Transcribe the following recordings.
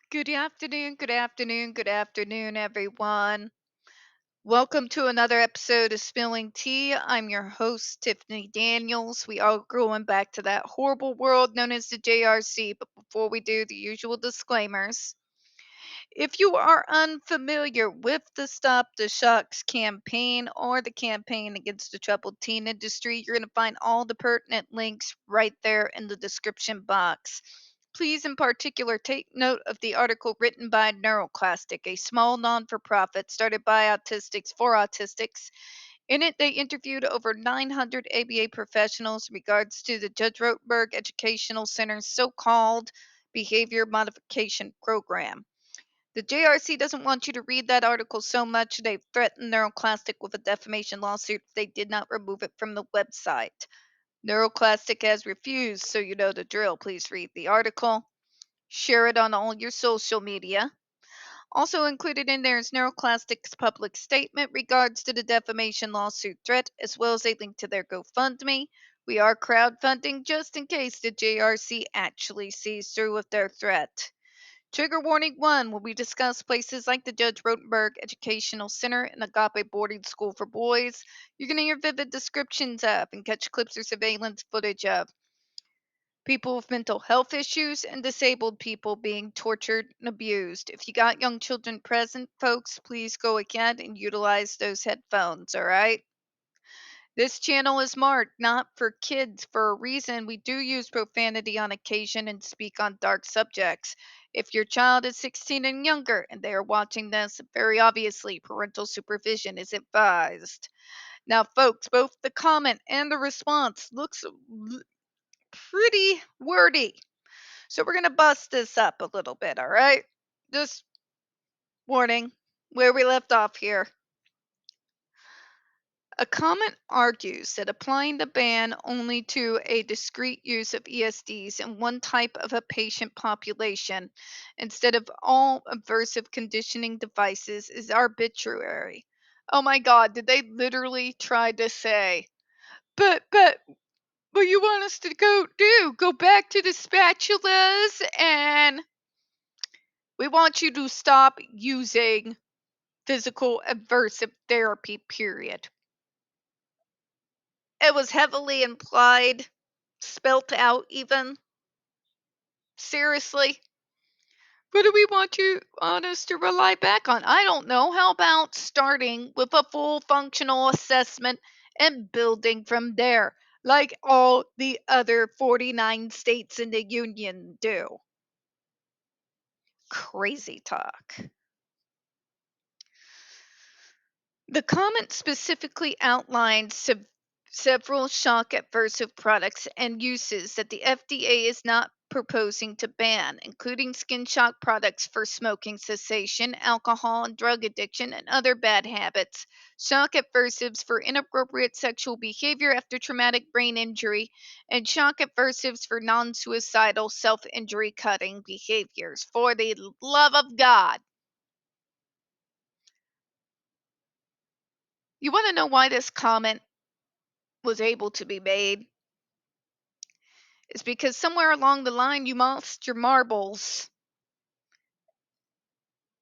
Good afternoon, good afternoon, good afternoon, everyone. Welcome to another episode of Spilling Tea. I'm your host, Tiffany Daniels. We are going back to that horrible world known as the JRC, but before we do, the usual disclaimers. If you are unfamiliar with the Stop the Shocks campaign or the campaign against the troubled teen industry, you're going to find all the pertinent links right there in the description box. Please, in particular, take note of the article written by NeuroClastic, a small non for profit started by autistics for autistics. In it, they interviewed over 900 ABA professionals in regards to the Judge Rotenberg Educational Center's so called behavior modification program. The JRC doesn't want you to read that article so much they've threatened NeuroClastic with a defamation lawsuit if they did not remove it from the website. NeuroClastic has refused, so you know the drill. Please read the article. Share it on all your social media. Also included in there is NeuroClastic's public statement regards to the defamation lawsuit threat, as well as a link to their GoFundMe. We are crowdfunding just in case the JRC actually sees through with their threat. Trigger warning 1 when we discuss places like the Judge Rotenberg Educational Center and Agape Boarding School for Boys. You're going to hear vivid descriptions of and catch clips or surveillance footage of people with mental health issues and disabled people being tortured and abused. If you got young children present, folks, please go ahead and utilize those headphones, all right? This channel is marked not for kids for a reason. We do use profanity on occasion and speak on dark subjects. If your child is 16 and younger and they are watching this, very obviously parental supervision is advised. Now, folks, both the comment and the response looks pretty wordy. So we're going to bust this up a little bit, all right? Just warning where we left off here. A comment argues that applying the ban only to a discrete use of ESDs in one type of a patient population instead of all aversive conditioning devices is arbitrary. Oh my god, did they literally try to say, but what you want us to go back to the spatulas and we want you to stop using physical aversive therapy, period. It was heavily implied, spelt out even. Seriously? What do we want us to rely back on? I don't know. How about starting with a full functional assessment and building from there, like all the other 49 states in the union do? Crazy talk. The comment specifically outlines several shock aversive products and uses that the FDA is not proposing to ban, including skin shock products for smoking cessation, alcohol and drug addiction, and other bad habits, shock aversives for inappropriate sexual behavior after traumatic brain injury, and shock aversives for non suicidal self injury cutting behaviors. For the love of God. You want to know why this comment was able to be made? It's because somewhere along the line you lost your marbles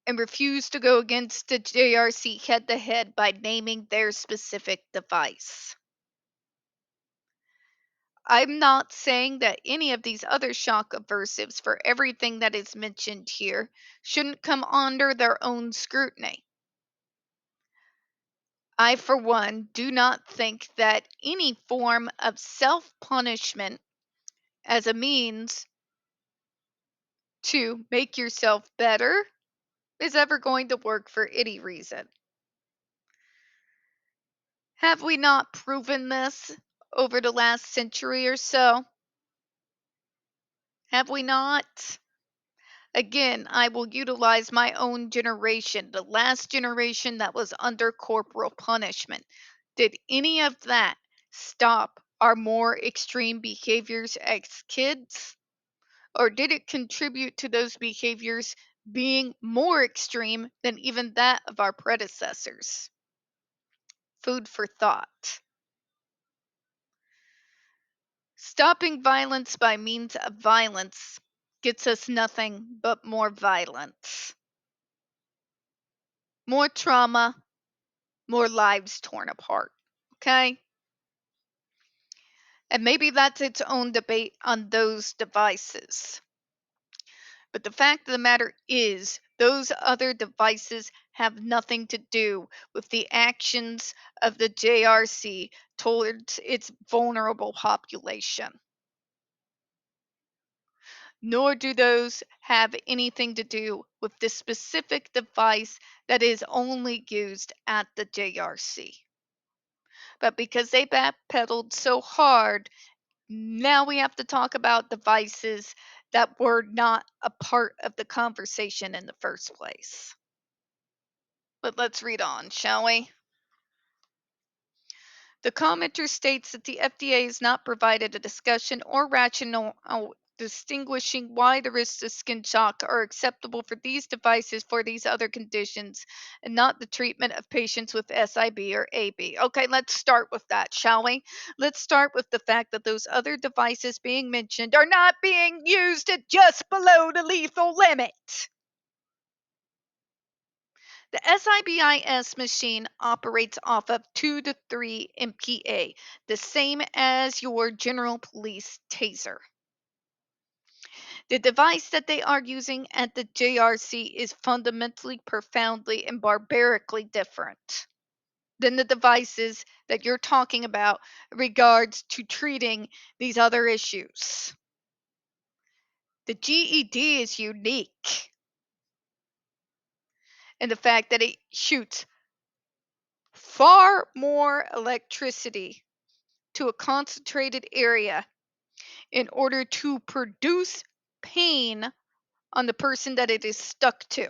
and refused to go against the JRC head to head by naming their specific device. I'm not saying that any of these other shock aversives for everything that is mentioned here shouldn't come under their own scrutiny. I, for one, do not think that any form of self punishment as a means to make yourself better is ever going to work for any reason. Have we not proven this over the last century or so? Have we not? Again, I will utilize my own generation, the last generation that was under corporal punishment. Did any of that stop our more extreme behaviors as kids? Or did it contribute to those behaviors being more extreme than even that of our predecessors? Food for thought. Stopping violence by means of violence gets us nothing but more violence, more trauma, more lives torn apart. Okay? And maybe that's its own debate on those devices. But the fact of the matter is, those other devices have nothing to do with the actions of the JRC towards its vulnerable population. Nor do those have anything to do with the specific device that is only used at the JRC. But because they backpedaled so hard, now we have to talk about devices that were not a part of the conversation in the first place. But let's read on, shall we? The commenter states that the FDA has not provided a discussion or rationale distinguishing why the risks of skin shock are acceptable for these devices for these other conditions and not the treatment of patients with SIB or AB. Okay, let's start with that, shall we? Let's start with the fact that those other devices being mentioned are not being used at just below the lethal limit. The SIBIS machine operates off of 2 to 3 MPa, the same as your general police taser. The device that they are using at the JRC is fundamentally, profoundly, and barbarically different than the devices that you're talking about in regards to treating these other issues. The GED is unique in the fact that it shoots far more electricity to a concentrated area in order to produce pain on the person that it is stuck to.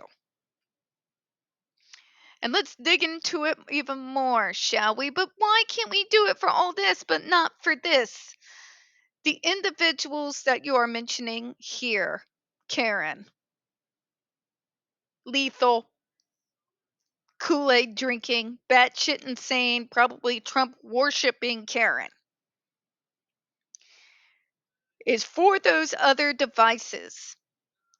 And let's dig into it even more, shall we? But why can't we do it for all this, but not for this? The individuals that you are mentioning here, Karen, lethal, Kool-Aid drinking, batshit insane, probably Trump worshipping Karen, is for those other devices.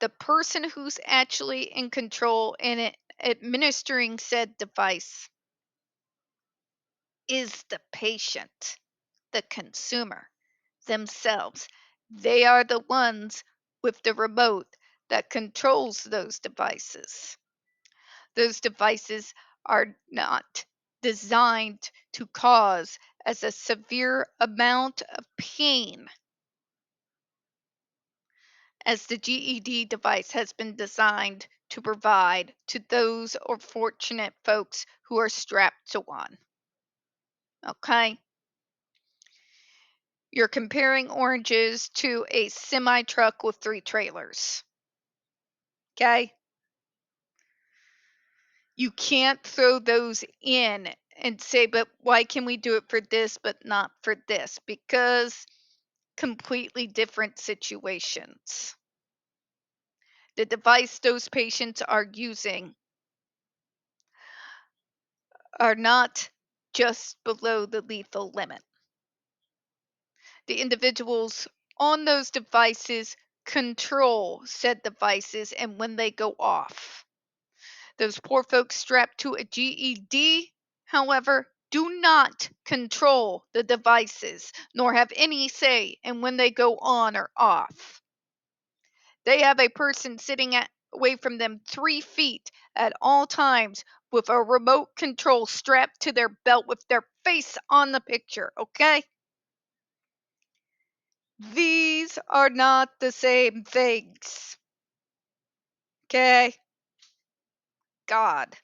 The person who's actually in control and administering said device is the patient, the consumer themselves. They are the ones with the remote that controls those devices. Those devices are not designed to cause as a severe amount of pain as the GED device has been designed to provide to those unfortunate folks who are strapped to one. Okay? You're comparing oranges to a semi truck with 3 trailers. Okay? You can't throw those in and say, but why can we do it for this but not for this? Because completely different situations. The device those patients are using are not just below the lethal limit. The individuals on those devices control said devices and when they go off. Those poor folks strapped to a GED, however, do not control the devices nor have any say in when they go on or off. They have a person sitting away from them 3 feet at all times with a remote control strapped to their belt with their face on the picture, okay? These are not the same things. Okay? God.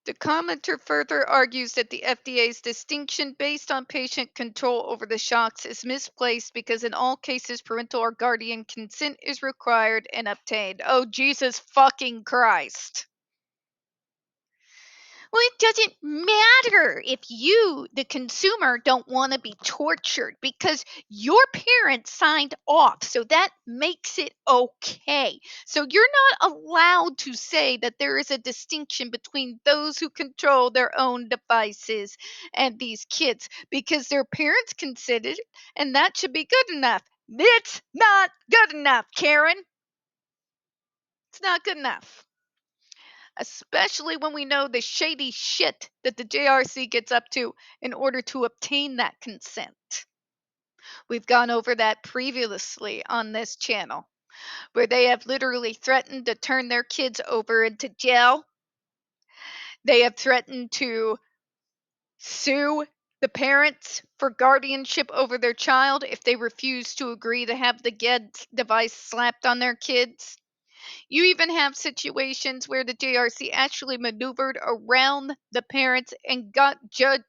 The commenter further argues that the FDA's distinction based on patient control over the shocks is misplaced because in all cases parental or guardian consent is required and obtained. Oh, Jesus fucking Christ. Well, it doesn't matter if you, the consumer, don't want to be tortured because your parents signed off. So that makes it okay. So you're not allowed to say that there is a distinction between those who control their own devices and these kids because their parents consented and that should be good enough. It's not good enough, Karen. It's not good enough. Especially when we know the shady shit that the JRC gets up to in order to obtain that consent. We've gone over that previously on this channel, where they have literally threatened to turn their kids over into jail. They have threatened to sue the parents for guardianship over their child if they refuse to agree to have the GED device slapped on their kids. You even have situations where the JRC actually maneuvered around the parents and got judge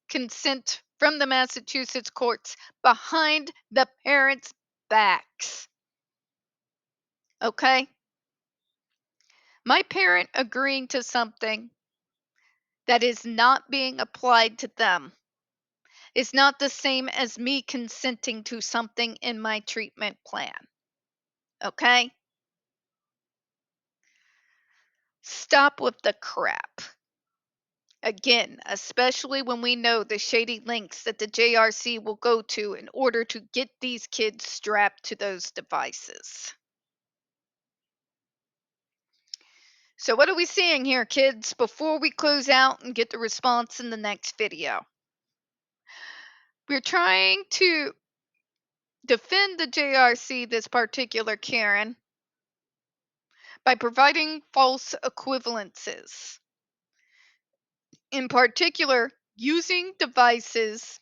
consent from the Massachusetts courts behind the parents' backs. Okay? My parent agreeing to something that is not being applied to them is not the same as me consenting to something in my treatment plan. Okay? Stop with the crap. Again, especially when we know the shady links that the JRC will go to in order to get these kids strapped to those devices. So what are we seeing here, kids, before we close out and get the response in the next video? We're trying to defend the JRC, this particular Karen, by providing false equivalences. In particular, using devices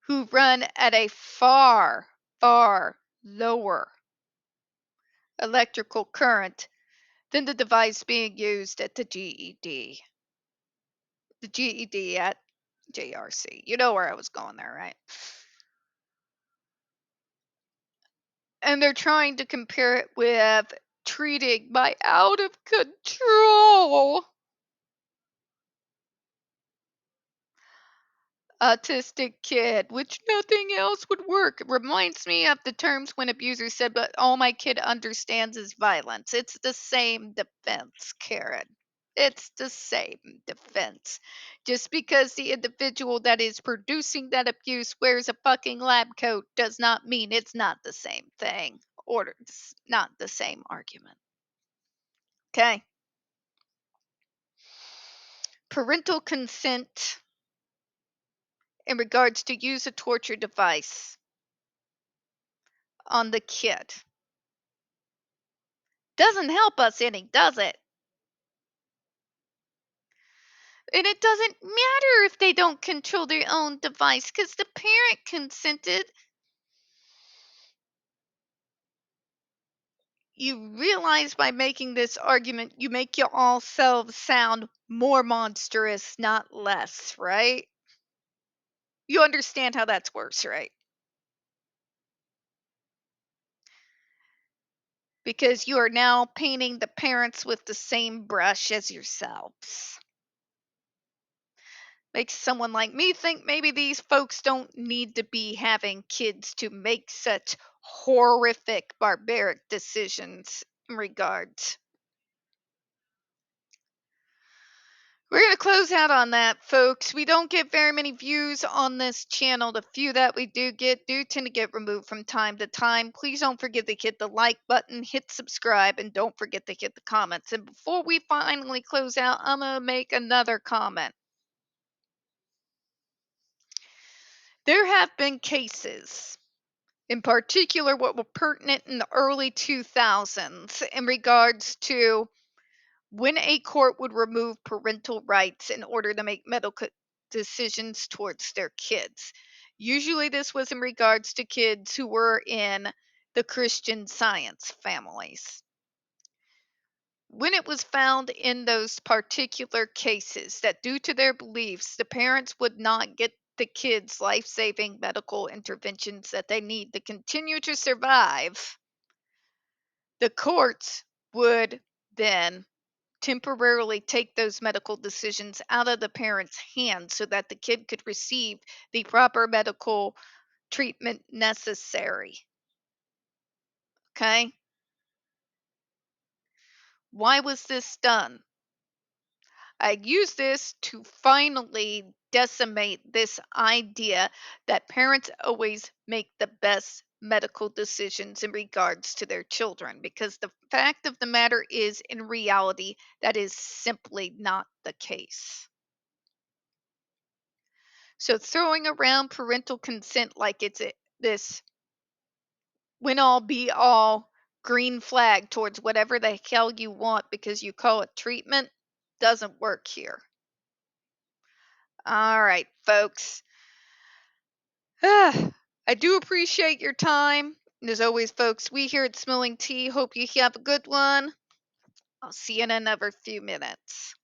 who run at a far, far lower electrical current than the device being used at the GED. The GED at JRC. You know where I was going there, right? And they're trying to compare it with treating my out of control autistic kid, which nothing else would work. It reminds me of the terms when abusers said, but all my kid understands is violence. It's the same defense, Karen. It's the same defense. Just because the individual that is producing that abuse wears a fucking lab coat does not mean it's not the same thing, or it's not the same argument. Okay? Parental consent in regards to use a torture device on the kid doesn't help us any, does it? And it doesn't matter if they don't control their own device because the parent consented. You realize by making this argument, you make your all selves sound more monstrous, not less, right? You understand how that's worse, right? Because you are now painting the parents with the same brush as yourselves. Makes someone like me think maybe these folks don't need to be having kids to make such horrific, barbaric decisions in regards. We're going to close out on that, folks. We don't get very many views on this channel. The few that we do get do tend to get removed from time to time. Please don't forget to hit the like button, hit subscribe, and don't forget to hit the comments. And before we finally close out, I'm going to make another comment. There have been cases, in particular what were pertinent in the early 2000s, in regards to when a court would remove parental rights in order to make medical decisions towards their kids. Usually, this was in regards to kids who were in the Christian Science families. When it was found in those particular cases that due to their beliefs, the parents would not get the kids life-saving medical interventions that they need to continue to survive, the courts would then temporarily take those medical decisions out of the parents' hands so that the kid could receive the proper medical treatment necessary. Okay? Why was this done? I use this to finally decimate this idea that parents always make the best medical decisions in regards to their children, because the fact of the matter is, in reality, that is simply not the case. So throwing around parental consent like it's this win all be all green flag towards whatever the hell you want because you call it treatment doesn't work here. All right, folks. I do appreciate your time. And as always, folks, we here at Smelling Tea hope you have a good one. I'll see you in another few minutes.